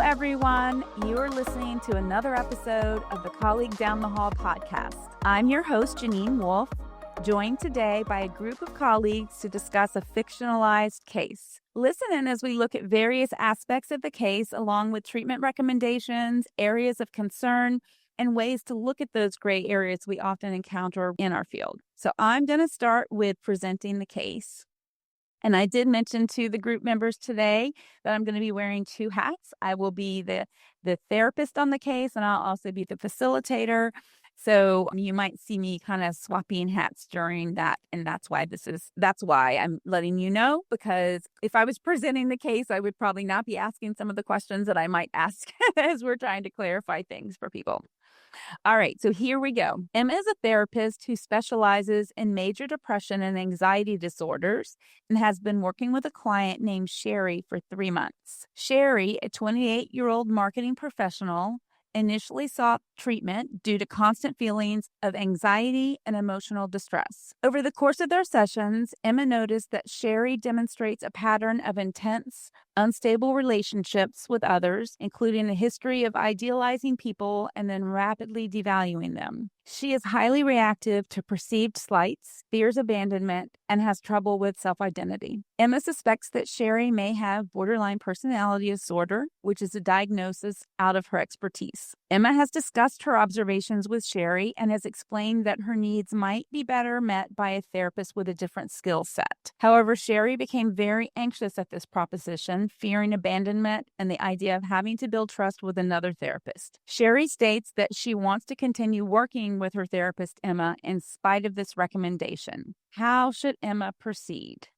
everyone. You're listening to another episode of the Colleague Down the Hall podcast. I'm your host, Jeanene Wolfe, joined today by a group of colleagues to discuss a fictionalized case. Listen in as we look at various aspects of the case, along with treatment recommendations, areas of concern, and ways to look at those gray areas we often encounter in our field. So I'm going to start with presenting the case. And I did mention to the group members today that I'm going to be wearing two hats. I will be the therapist on the case, and I'll also be the facilitator. So you might see me kind of swapping hats during that. And that's why I'm letting you know, because if I was presenting the case, I would probably not be asking some of the questions that I might ask as we're trying to clarify things for people. All right, so here we go. Emma is a therapist who specializes in major depression and anxiety disorders and has been working with a client named Sherry for 3 months. Sherry, a 28-year-old marketing professional, initially sought treatment due to constant feelings of anxiety and emotional distress. Over the course of their sessions, Emma noticed that Sherry demonstrates a pattern of intense, unstable relationships with others, including a history of idealizing people and then rapidly devaluing them. She is highly reactive to perceived slights, fears abandonment, and has trouble with self-identity. Emma suspects that Sherry may have borderline personality disorder, which is a diagnosis out of her expertise. Emma has discussed her observations with Sherry and has explained that her needs might be better met by a therapist with a different skill set. However, Sherry became very anxious at this proposition, fearing abandonment and the idea of having to build trust with another therapist. Sherry states that she wants to continue working with her therapist, Emma, in spite of this recommendation. How should Emma proceed?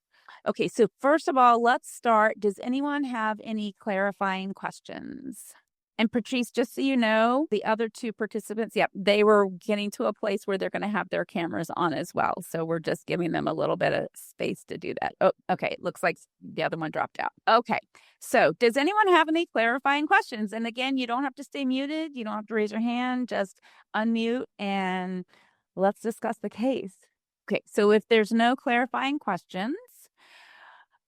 Okay, so first of all, let's start. Does anyone have any clarifying questions? And Patrice, just so you know, the other two participants, they were getting to a place where they're going to have their cameras on as well. So we're just giving them a little bit of space to do that. Oh, okay. It looks like the other one dropped out. Okay. So does anyone have any clarifying questions? And again, you don't have to stay muted. You don't have to raise your hand. Just unmute and let's discuss the case. Okay. So if there's no clarifying questions,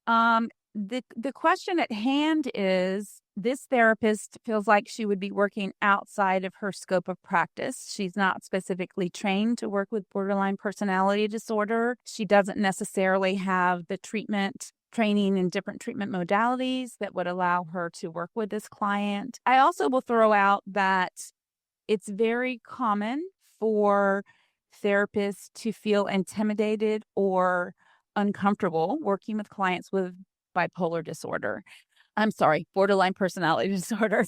the question at hand is, this therapist feels like she would be working outside of her scope of practice. She's not specifically trained to work with borderline personality disorder. She doesn't necessarily have the training in different treatment modalities that would allow her to work with this client. I also will throw out that it's very common for therapists to feel intimidated or uncomfortable working with clients with borderline personality disorder.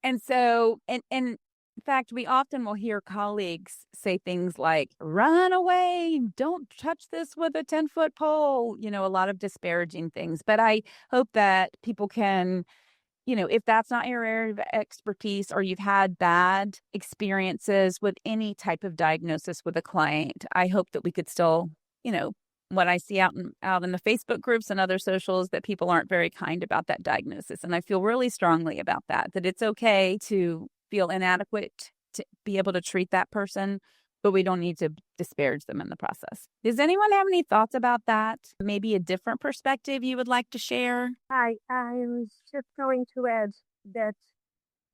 And so, and in fact, we often will hear colleagues say things like, run away, don't touch this with a 10-foot pole, a lot of disparaging things. But I hope that people can, if that's not your area of expertise or you've had bad experiences with any type of diagnosis with a client, I hope that we could still, what I see out in the Facebook groups and other socials, that people aren't very kind about that diagnosis. And I feel really strongly about that it's okay to feel inadequate to be able to treat that person, but we don't need to disparage them in the process. Does anyone have any thoughts about that? Maybe a different perspective you would like to share? I was just going to add that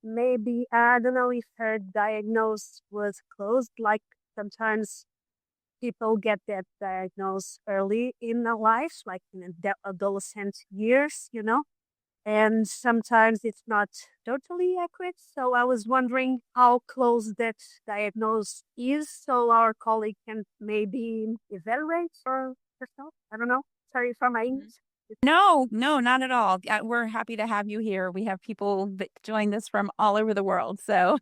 maybe, I don't know if her diagnosis was closed, like sometimes people get that diagnosed early in their lives, like in the adolescent years, and sometimes it's not totally accurate. So I was wondering how close that diagnosis is, so our colleague can maybe evaluate for herself. I don't know. Sorry for my English. No, not at all. We're happy to have you here. We have people that join this from all over the world, so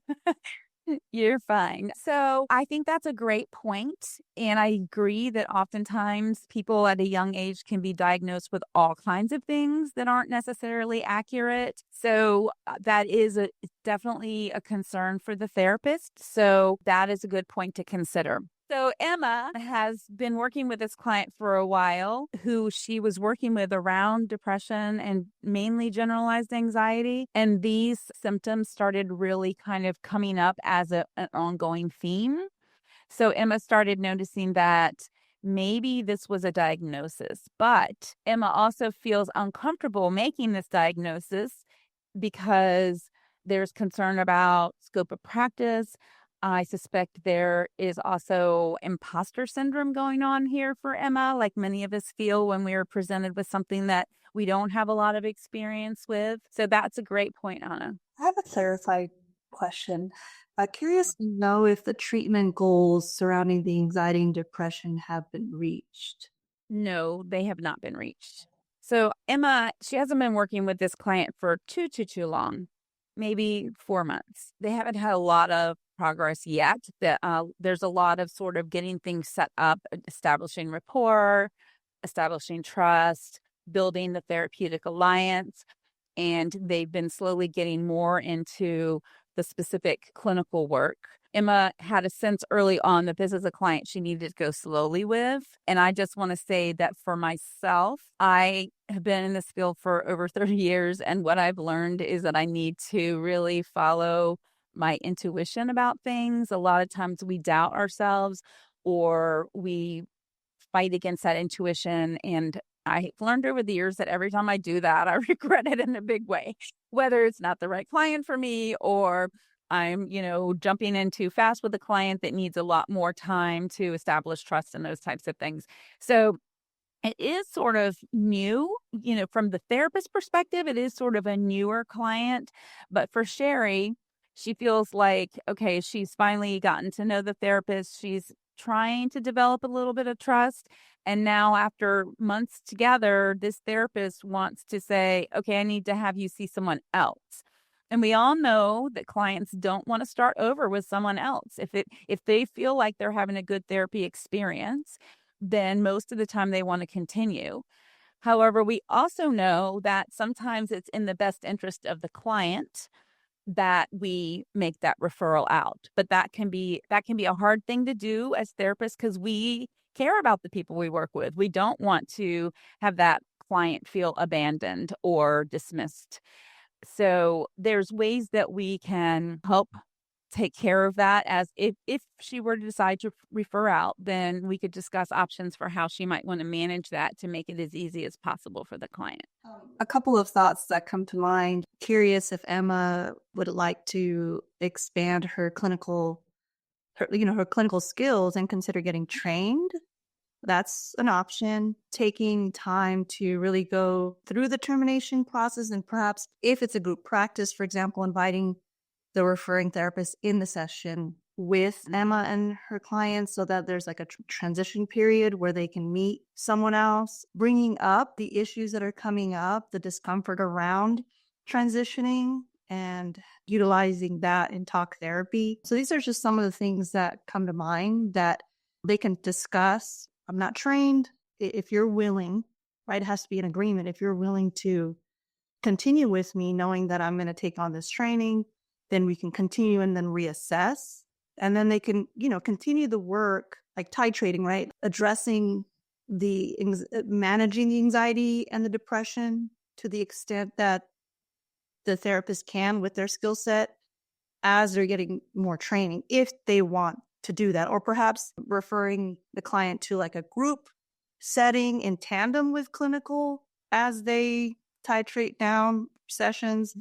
you're fine. So I think that's a great point. And I agree that oftentimes people at a young age can be diagnosed with all kinds of things that aren't necessarily accurate. So that is definitely a concern for the therapist. So that is a good point to consider. So Emma has been working with this client for a while, who she was working with around depression and mainly generalized anxiety. And these symptoms started really kind of coming up as an ongoing theme. So Emma started noticing that maybe this was a diagnosis, but Emma also feels uncomfortable making this diagnosis because there's concern about scope of practice. I suspect there is also imposter syndrome going on here for Emma, like many of us feel when we are presented with something that we don't have a lot of experience with. So that's a great point, Anna. I have a clarified question. Curious to know if the treatment goals surrounding the anxiety and depression have been reached. No, they have not been reached. So Emma, she hasn't been working with this client for too long, maybe 4 months. They haven't had a lot of progress yet. There's a lot of sort of getting things set up, establishing rapport, establishing trust, building the therapeutic alliance. And they've been slowly getting more into the specific clinical work. Emma had a sense early on that this is a client she needed to go slowly with. And I just want to say that for myself, I have been in this field for over 30 years. And what I've learned is that I need to really follow my intuition about things. A lot of times we doubt ourselves or we fight against that intuition. And I've learned over the years that every time I do that, I regret it in a big way, whether it's not the right client for me or I'm, jumping in too fast with a client that needs a lot more time to establish trust and those types of things. So it is sort of new, from the therapist perspective, it is sort of a newer client. But for Sherry, she feels like, okay, she's finally gotten to know the therapist. She's trying to develop a little bit of trust. And now after months together, this therapist wants to say, okay, I need to have you see someone else. And we all know that clients don't want to start over with someone else. If they feel like they're having a good therapy experience, then most of the time they want to continue. However, we also know that sometimes it's in the best interest of the client that we make that referral out. But that can be a hard thing to do as therapists because we care about the people we work with. We don't want to have that client feel abandoned or dismissed. So there's ways that we can help take care of that, as if she were to decide to refer out, then we could discuss options for how she might want to manage that to make it as easy as possible for the client. A couple of thoughts that come to mind. Curious if Emma would like to expand her clinical skills and consider getting trained. That's an option. Taking time to really go through the termination process, and perhaps if it's a group practice, for example, inviting the referring therapist in the session with Emma and her clients so that there's like a transition period where they can meet someone else, bringing up the issues that are coming up, the discomfort around transitioning, and utilizing that in talk therapy. So these are just some of the things that come to mind that they can discuss. I'm not trained. If you're willing, right, it has to be an agreement. If you're willing to continue with me, knowing that I'm going to take on this training, then we can continue and then reassess. And then they can, continue the work, like titrating, right? Addressing managing the anxiety and the depression to the extent that the therapist can with their skill set as they're getting more training, if they want to do that. Or perhaps referring the client to like a group setting in tandem with clinical as they titrate down sessions.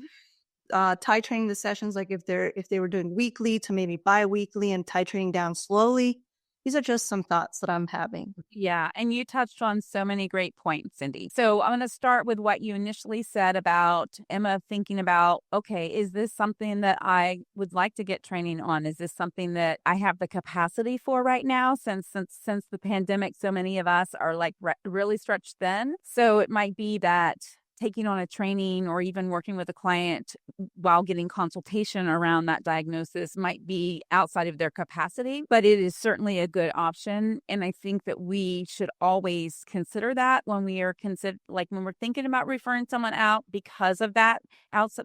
Titrating the sessions, like if they were doing weekly to maybe bi-weekly and titrating down slowly. These are just some thoughts that I'm having. Yeah, and you touched on so many great points, Cindy. So I'm going to start with what you initially said about Emma thinking about, okay, is this something that I would like to get training on? Is this something that I have the capacity for right now? Since the pandemic, so many of us are like really stretched thin. So it might be that taking on a training or even working with a client while getting consultation around that diagnosis might be outside of their capacity, but it is certainly a good option. And I think that we should always consider that when we are when we're thinking about referring someone out because of that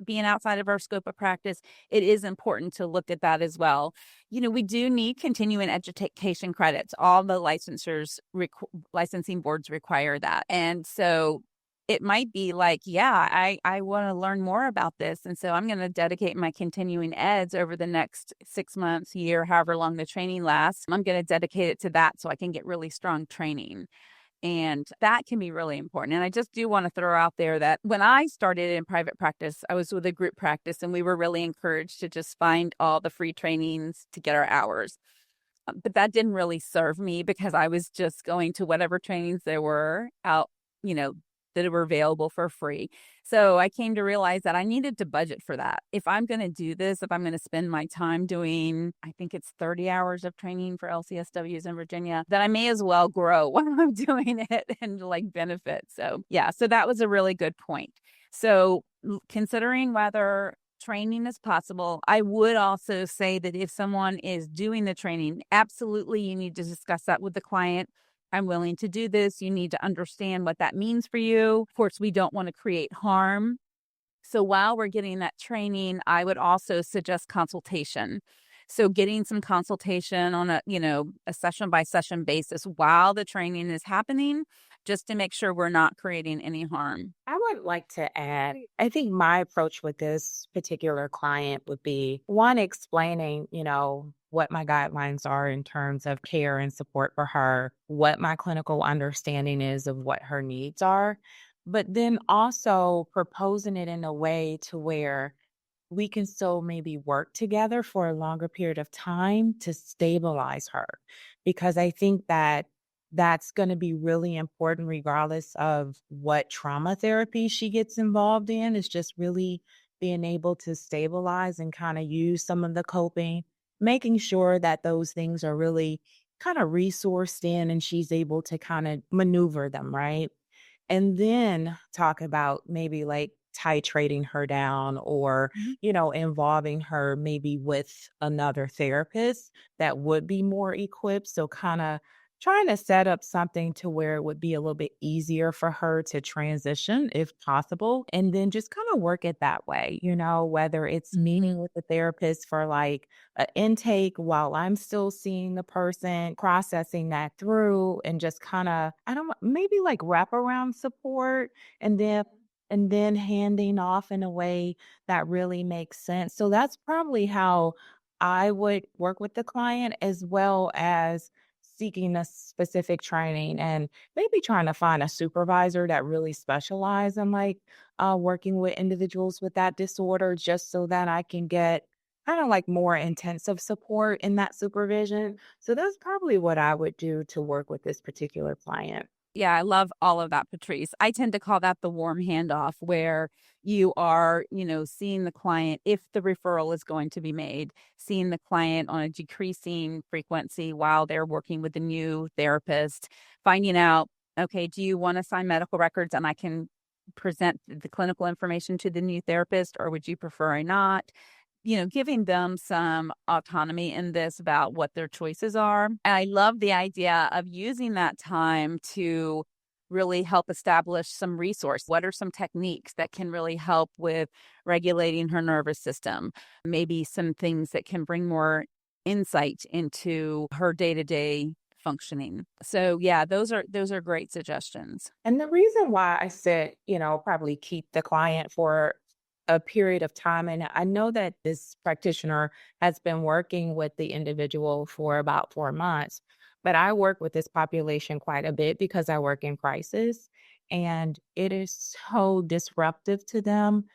being outside of our scope of practice. It is important to look at that as well. We do need continuing education credits. All the licensing boards require that. And so it might be like, yeah, I want to learn more about this. And so I'm going to dedicate my continuing eds over the next 6 months, year, however long the training lasts. I'm going to dedicate it to that so I can get really strong training. And that can be really important. And I just do want to throw out there that when I started in private practice, I was with a group practice and we were really encouraged to just find all the free trainings to get our hours. But that didn't really serve me because I was just going to whatever trainings there were out, you know, that were available for free. So I came to realize that I needed to budget for that. If I'm going to do this, if I'm going to spend my time doing, I think it's 30 hours of training for LCSWs in Virginia, then I may as well grow while I'm doing it and like benefit. So yeah, so that was a really good point. So considering whether training is possible, I would also say that if someone is doing the training, absolutely you need to discuss that with the client. I'm willing to do this. You need to understand what that means for you. Of course, we don't want to create harm. So while we're getting that training, I would also suggest consultation. So getting some consultation on a session by session basis while the training is happening, just to make sure we're not creating any harm. I would like to add, I think my approach with this particular client would be one, explaining, what my guidelines are in terms of care and support for her, what my clinical understanding is of what her needs are, but then also proposing it in a way to where we can still maybe work together for a longer period of time to stabilize her. Because I think that that's going to be really important, regardless of what trauma therapy she gets involved in, is just really being able to stabilize and kind of use some of the coping, making sure that those things are really kind of resourced in and she's able to kind of maneuver them, right? And then talk about maybe like titrating her down or, Mhm. involving her maybe with another therapist that would be more equipped. So kind of trying to set up something to where it would be a little bit easier for her to transition if possible. And then just kind of work it that way, whether it's meeting with the therapist for like an intake while I'm still seeing the person, processing that through and just kind of, I don't know, maybe like wraparound support and then handing off in a way that really makes sense. So that's probably how I would work with the client, as well as seeking a specific training and maybe trying to find a supervisor that really specializes in like working with individuals with that disorder, just so that I can get kind of like more intensive support in that supervision. So that's probably what I would do to work with this particular client. Yeah, I love all of that, Patrice. I tend to call that the warm handoff, where you are, seeing the client if the referral is going to be made, seeing the client on a decreasing frequency while they're working with the new therapist, finding out, okay, do you want to sign medical records and I can present the clinical information to the new therapist, or would you prefer I not? Giving them some autonomy in this about what their choices are. And I love the idea of using that time to really help establish some resource. What are some techniques that can really help with regulating her nervous system? Maybe some things that can bring more insight into her day-to-day functioning. So yeah, those are great suggestions. And the reason why I said, probably keep the client for a period of time, and I know that this practitioner has been working with the individual for about 4 months, but I work with this population quite a bit because I work in crisis, and it is so disruptive to them.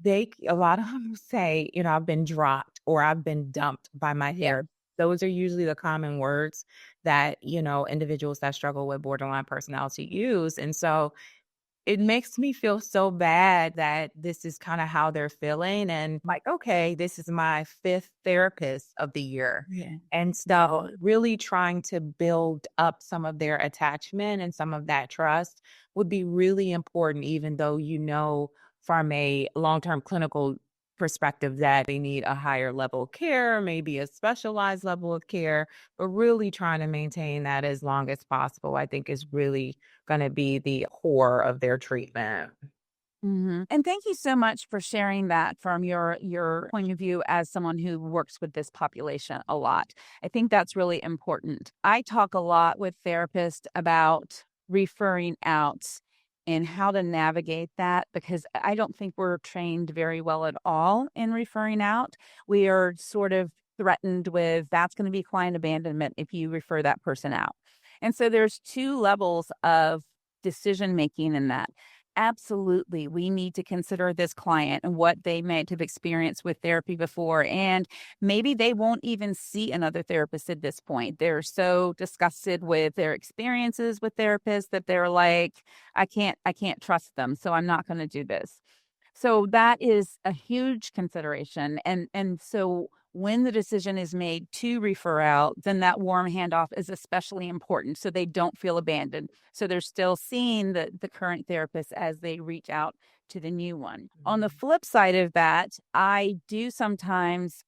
A lot of them say, I've been dropped or I've been dumped by my Yeah. therapist. Those are usually the common words that, individuals that struggle with borderline personality use. And so it makes me feel so bad that this is kind of how they're feeling. And like, okay, this is my fifth therapist of the year. Yeah. And so really trying to build up some of their attachment and some of that trust would be really important, even though from a long-term clinical perspective that they need a higher level of care, maybe a specialized level of care, but really trying to maintain that as long as possible, I think is really going to be the core of their treatment. And thank you so much for sharing that from your point of view as someone who works with this population a lot. I think that's really important. I talk a lot with therapists about referring out and how to navigate that, because I don't think we're trained very well at all in referring out. We are sort of threatened with, that's going to be client abandonment if you refer that person out. And so there's two levels of decision making in that. Absolutely, we need to consider this client and what they might have experienced with therapy before. And maybe they won't even see another therapist at this point. They're so disgusted with their experiences with therapists that they're like, I can't trust them. So I'm not going to do this. So that is a huge consideration. And so when the decision is made to refer out, then that warm handoff is especially important so they don't feel abandoned. So they're still seeing the current therapist as they reach out to the new one. On the flip side of that, I do sometimes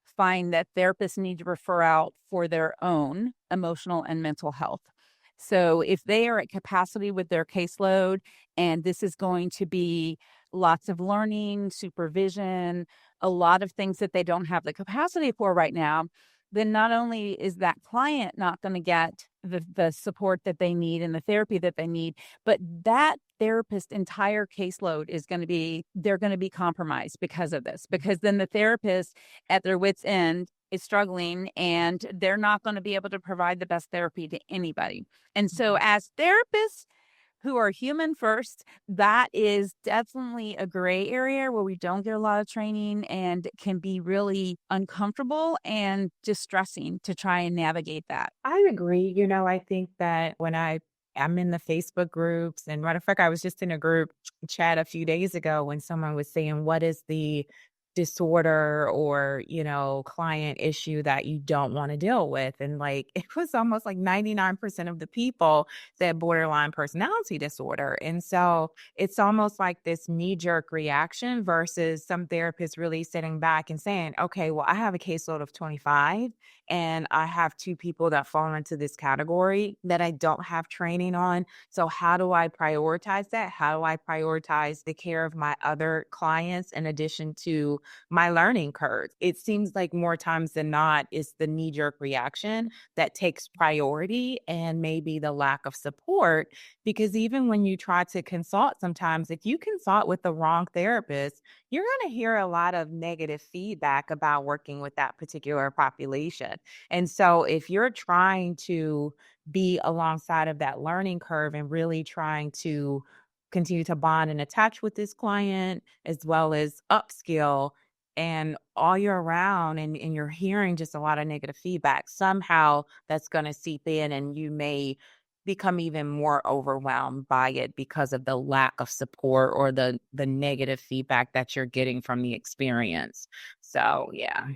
find that therapists need to refer out for their own emotional and mental health. So if they are at capacity with their caseload, and this is going to be lots of learning, supervision, a lot of things that they don't have the capacity for right now, then not only is that client not going to get the support that they need and the therapy that they need, but that therapist's entire caseload is going to be, they're going to be compromised because of this, because then the therapist at their wit's end is struggling and they're not going to be able to provide the best therapy to anybody. And so as therapists who are human first, that is definitely a gray area where we don't get a lot of training and can be really uncomfortable and distressing to try and navigate that. I agree. I think that when I'm in the Facebook groups, and matter of fact, I was just in a group chat a few days ago when someone was saying, what is the disorder or, client issue that you don't want to deal with? And like, it was almost like 99% of the people said borderline personality disorder. And so it's almost like this knee-jerk reaction versus some therapists really sitting back and saying, okay, well, I have a caseload of 25 and I have two people that fall into this category that I don't have training on. So how do I prioritize that? How do I prioritize the care of my other clients in addition to my learning curve? It seems like more times than not, it's the knee-jerk reaction that takes priority and maybe the lack of support. Because even when you try to consult, sometimes if you consult with the wrong therapist, you're going to hear a lot of negative feedback about working with that particular population. And so if you're trying to be alongside of that learning curve and really trying to continue to bond and attach with this client as well as upskill and all year round, and you're hearing just a lot of negative feedback, somehow that's going to seep in and you may become even more overwhelmed by it because of the lack of support or the negative feedback that you're getting from the experience. So, yeah.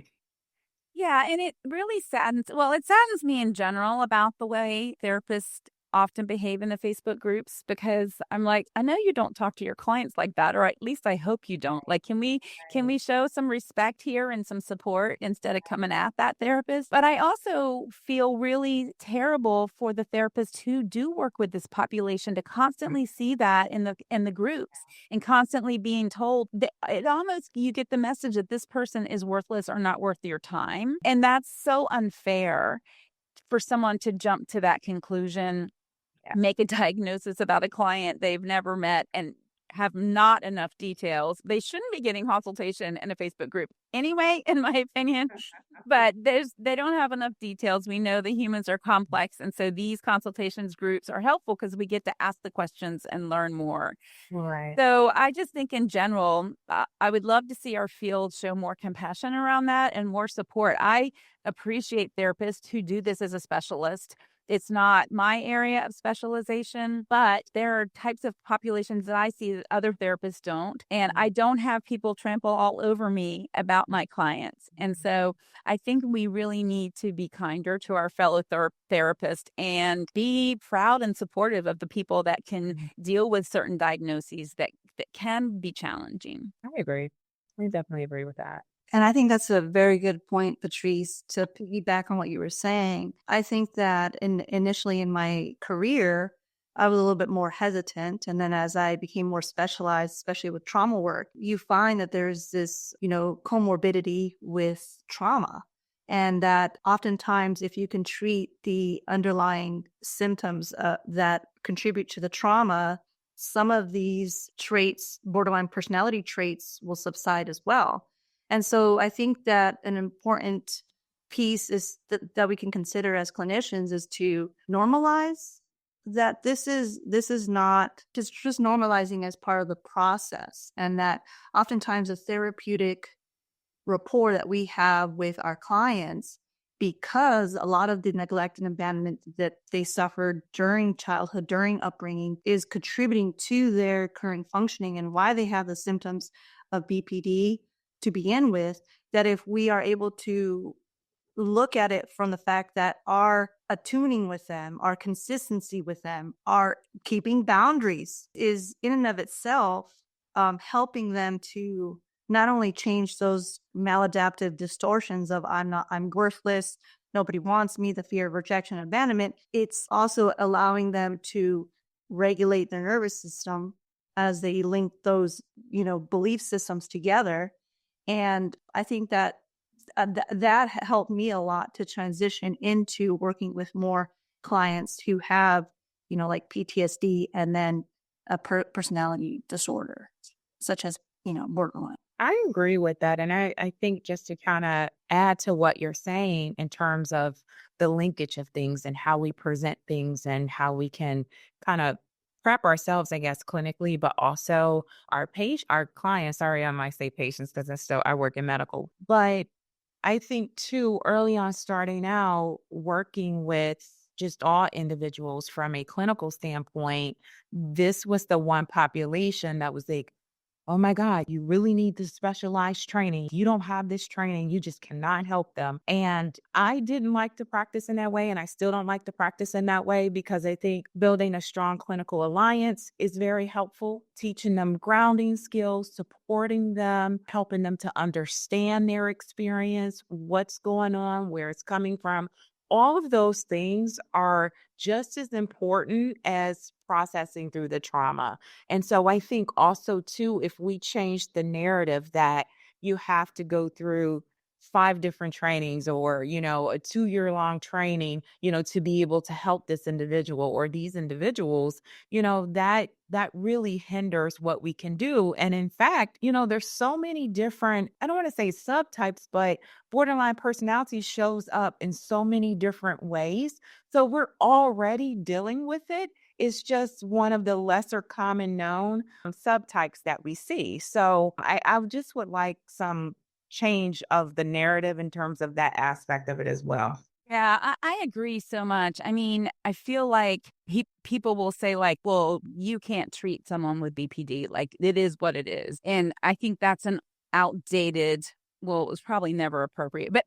Yeah, and it really it saddens me in general about the way therapists often behave in the Facebook groups, because I'm like, I know you don't talk to your clients like that, or at least I hope you don't. Like, can we show some respect here and some support instead of coming at that therapist? But I also feel really terrible for the therapists who do work with this population to constantly see that in the groups and constantly being told that it almost, you get the message that this person is worthless or not worth your time. And that's so unfair for someone to jump to that conclusion, make a diagnosis about a client they've never met and have not enough details. They shouldn't be getting consultation in a Facebook group anyway, in my opinion. But they don't have enough details. We know the humans are complex. And so these consultations groups are helpful because we get to ask the questions and learn more. Right. So I just think in general, I would love to see our field show more compassion around that and more support. I appreciate therapists who do this as a specialist. It's not my area of specialization, but there are types of populations that I see that other therapists don't. And I don't have people trample all over me about my clients. And so I think we really need to be kinder to our fellow therapists and be proud and supportive of the people that can deal with certain diagnoses that can be challenging. I agree. I definitely agree with that. And I think that's a very good point, Patrice, to piggyback on what you were saying. I think that initially in my career, I was a little bit more hesitant. And then as I became more specialized, especially with trauma work, you find that there's this, comorbidity with trauma. And that oftentimes, if you can treat the underlying symptoms that contribute to the trauma, some of these traits, borderline personality traits, will subside as well. And so I think that an important piece is that we can consider as clinicians is to normalize that this is not just normalizing as part of the process, and that oftentimes a therapeutic rapport that we have with our clients, because a lot of the neglect and abandonment that they suffered during childhood, during upbringing, is contributing to their current functioning and why they have the symptoms of BPD to begin with, that if we are able to look at it from the fact that our attuning with them, our consistency with them, our keeping boundaries is in and of itself helping them to not only change those maladaptive distortions of I'm worthless, nobody wants me, the fear of rejection and abandonment, it's also allowing them to regulate their nervous system as they link those, belief systems together. And I think that that helped me a lot to transition into working with more clients who have, like PTSD and then a personality disorder, such as, borderline. I agree with that. And I think just to kind of add to what you're saying in terms of the linkage of things and how we present things and how we can kind of prep ourselves, I guess, clinically, but also our clients. Sorry, I might say patients because I work in medical. But I think too, early on starting out, working with just all individuals from a clinical standpoint, this was the one population that was like, oh my God, you really need this specialized training. You don't have this training, you just cannot help them. And I didn't like to practice in that way. And I still don't like to practice in that way because I think building a strong clinical alliance is very helpful, teaching them grounding skills, supporting them, helping them to understand their experience, what's going on, where it's coming from. All of those things are just as important as processing through the trauma. And so I think also too, if we change the narrative that you have to go through 5 different trainings or, a 2-year-long training, to be able to help this individual or these individuals, that really hinders what we can do. And in fact, there's so many different, I don't want to say subtypes, but borderline personality shows up in so many different ways. So we're already dealing with it. It's just one of the lesser common known subtypes that we see. So I just would like some change of the narrative in terms of that aspect of it as well. Yeah, I agree so much. I mean, I feel like people will say like, well, you can't treat someone with BPD. Like it is what it is. And I think that's an outdated, well, it was probably never appropriate, but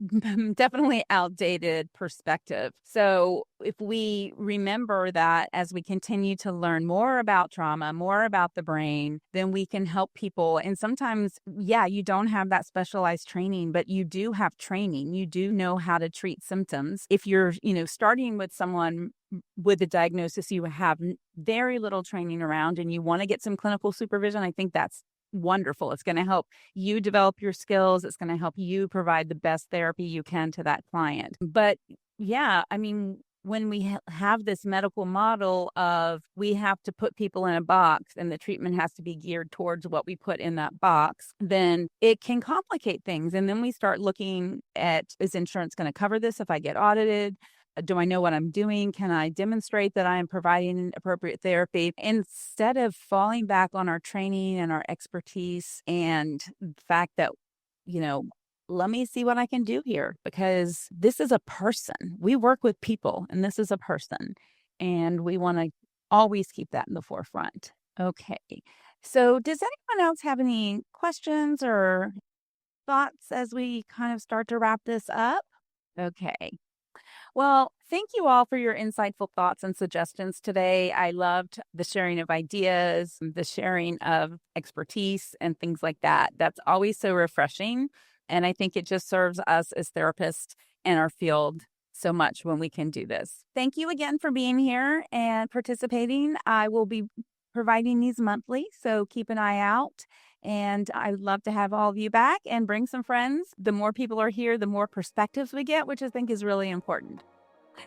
definitely outdated perspective. So if we remember that as we continue to learn more about trauma, more about the brain, then we can help people. And sometimes, yeah, you don't have that specialized training, but you do have training. You do know how to treat symptoms. If you're, starting with someone with a diagnosis you have very little training around and you want to get some clinical supervision, I think that's wonderful. It's going to help you develop your skills. It's going to help you provide the best therapy you can to that client. But yeah, I mean, when we have this medical model of we have to put people in a box and the treatment has to be geared towards what we put in that box, then it can complicate things. And then we start looking at, is insurance going to cover this if I get audited? Do I know what I'm doing? Can I demonstrate that I am providing appropriate therapy? Instead of falling back on our training and our expertise and the fact that, let me see what I can do here, because this is a person. We work with people and this is a person. And we want to always keep that in the forefront. Okay. So does anyone else have any questions or thoughts as we kind of start to wrap this up? Okay. Well, thank you all for your insightful thoughts and suggestions today. I loved the sharing of ideas, the sharing of expertise and things like that. That's always so refreshing. And I think it just serves us as therapists and our field so much when we can do this. Thank you again for being here and participating. I will be providing these monthly, so keep an eye out. And I'd love to have all of you back and bring some friends. The more people are here, the more perspectives we get, which I think is really important.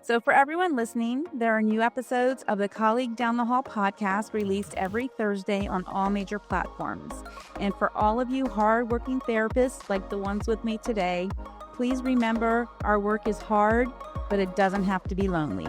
So for everyone listening, there are new episodes of the Colleague Down the Hall podcast released every Thursday on all major platforms. And for all of you hardworking therapists like the ones with me today, please remember our work is hard, but it doesn't have to be lonely.